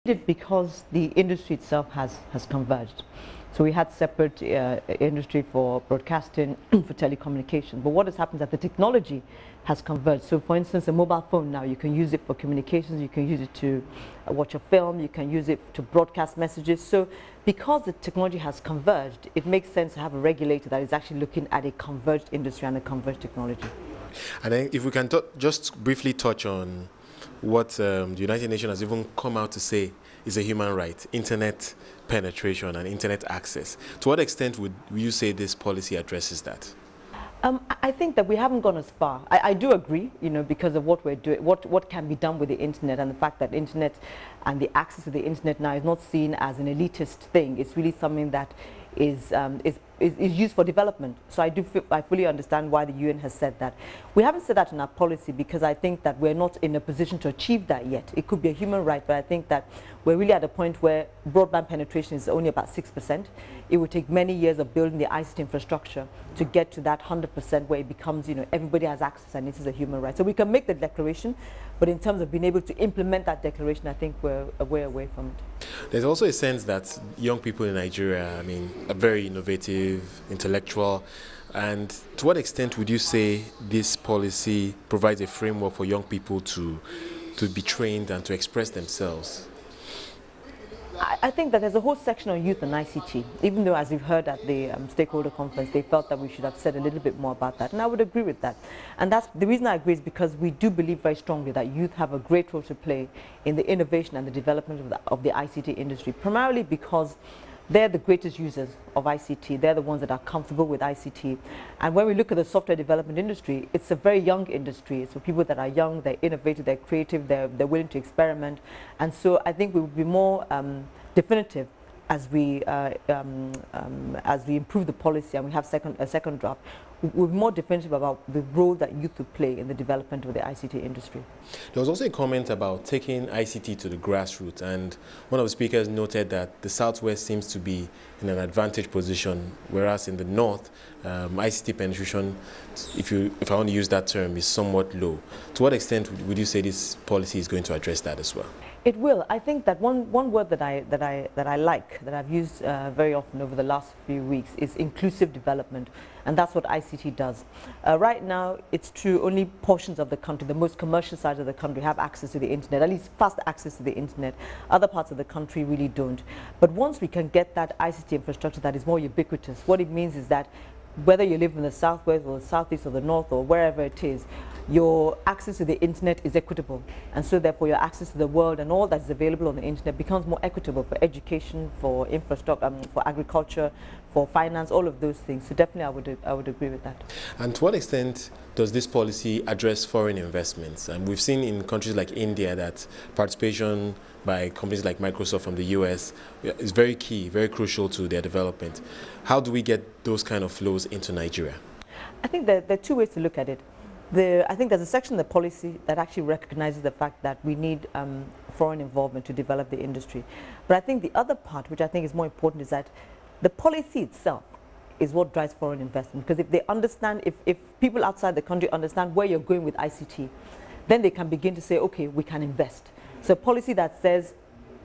it because the industry itself has converged. So we had separate industry for broadcasting, for telecommunications. But what has happened is that the technology has converged. So for instance, a mobile phone now, you can use it for communications, you can use it to watch a film, you can use it to broadcast messages. So because the technology has converged, it makes sense to have a regulator that is actually looking at a converged industry and a converged technology. And then if we can just briefly touch on what the United Nations has even come out to say is a human right, internet penetration and internet access. To what extent would you say this policy addresses that? I think that we haven't gone as far. I do agree, because of what we're doing, what can be done with the internet, and the fact that internet and the access to the internet now is not seen as an elitist thing. It's really something that is used for development. So I fully understand why the UN has said that. We haven't said that in our policy because I think that we're not in a position to achieve that yet. It could be a human right, but I think that we're really at a point where broadband penetration is only about 6%. It would take many years of building the ICT infrastructure to get to that 100% where it becomes, everybody has access and this is a human right. So we can make the declaration, but in terms of being able to implement that declaration, I think we're way away from it. There's also a sense that young people in Nigeria, are very innovative, intellectual, and to what extent would you say this policy provides a framework for young people to be trained and to express themselves? I think that there's a whole section on youth and ICT, even though, as you've heard at the stakeholder conference, they felt that we should have said a little bit more about that, and I would agree with that. And that's the reason I agree is because we do believe very strongly that youth have a great role to play in the innovation and the development of the ICT industry, primarily because they're the greatest users of ICT. They're the ones that are comfortable with ICT. And when we look at the software development industry, it's a very young industry. It's for people that are young, they're innovative, they're creative, they're willing to experiment. And so I think we would be more definitive as we improve the policy and we have a second draft. We're more definitive about the role that youth would play in the development of the ICT industry. There was also a comment about taking ICT to the grassroots, and one of the speakers noted that the Southwest seems to be in an advantage position, whereas in the North, ICT penetration, if I want to use that term, is somewhat low. To what extent would you say this policy is going to address that as well? It will. I think that one word that I like, that I've used very often over the last few weeks, is inclusive development, and that's what ICT does. Right now, it's true, only portions of the country, the most commercial side of the country, have access to the internet, at least fast access to the internet. Other parts of the country really don't. But once we can get that ICT infrastructure that is more ubiquitous, what it means is that whether you live in the Southwest or the Southeast or the North or wherever it is, your access to the internet is equitable, and so therefore your access to the world and all that's available on the internet becomes more equitable for education, for infrastructure, for agriculture, for finance, all of those things. So definitely I would agree with that. And to what extent does this policy address foreign investments? And we've seen in countries like India that participation by companies like Microsoft from the US is very key, very crucial to their development. How do we get those kind of flows into Nigeria? I think there are two ways to look at it. I think there's a section of the policy that actually recognizes the fact that we need foreign involvement to develop the industry. But I think the other part, which I think is more important, is that the policy itself is what drives foreign investment. Because if they understand, if people outside the country understand where you're going with ICT, then they can begin to say, okay, we can invest. So a policy that says,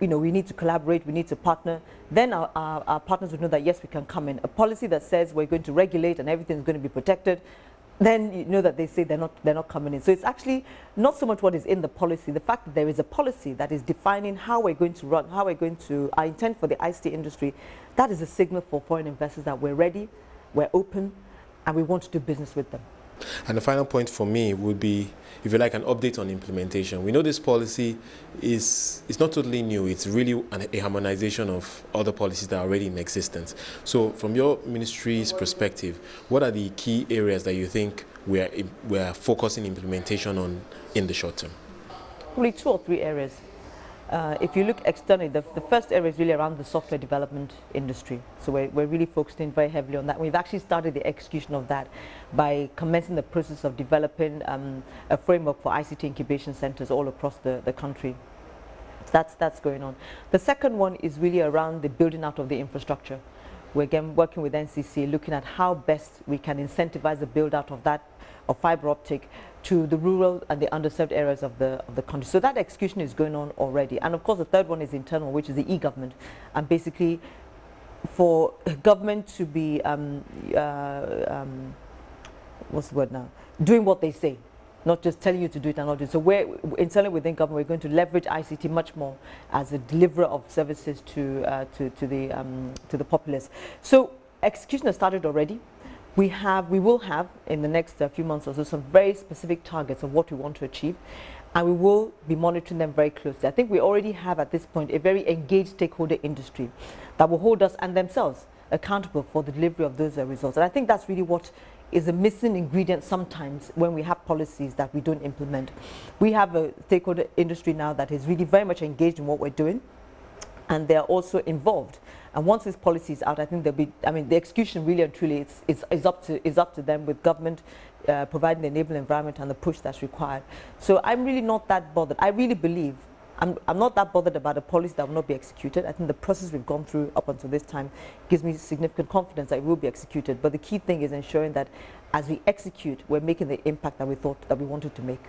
we need to collaborate, we need to partner, then our partners would know that, yes, we can come in. A policy that says we're going to regulate and everything's going to be protected, then you know that they say they're not coming in. So it's actually not so much what is in the policy. The fact that there is a policy that is defining how we're going to run, our intent for the ICT industry, that is a signal for foreign investors that we're ready, we're open, and we want to do business with them. And the final point for me would be, if you like, an update on implementation. We know this policy is not totally new. It's really a harmonization of other policies that are already in existence. So from your ministry's perspective, what are the key areas that you think we are focusing implementation on in the short term? Probably 2 or 3 areas. If you look externally, the first area is really around the software development industry. So we're really focusing very heavily on that. We've actually started the execution of that by commencing the process of developing a framework for ICT incubation centers all across the country. That's going on. The second one is really around the building out of the infrastructure. We're again working with NCC, looking at how best we can incentivize the build out of that, of fiber optic, to the rural and the underserved areas of the country. So that execution is going on already. And of course, the third one is internal, which is the e-government. And basically, for government to be, what's the word now? Doing what they say, not just telling you to do it and not do it. So we're internally within government, we're going to leverage ICT much more as a deliverer of services to the populace. So execution has started already. We will have in the next few months or so some very specific targets of what we want to achieve, and we will be monitoring them very closely. I think we already have at this point a very engaged stakeholder industry that will hold us and themselves accountable for the delivery of those results. And I think that's really what is a missing ingredient sometimes when we have policies that we don't implement. We have a stakeholder industry now that is really very much engaged in what we're doing, and they're also involved. And once this policy is out, I think there'll be, I mean, the execution really and truly is up to them, with government providing the enabling environment and the push that's required. So I'm really not that bothered. I really believe I'm not that bothered about a policy that will not be executed. I think the process we've gone through up until this time gives me significant confidence that it will be executed. But the key thing is ensuring that as we execute, we're making the impact that we thought that we wanted to make.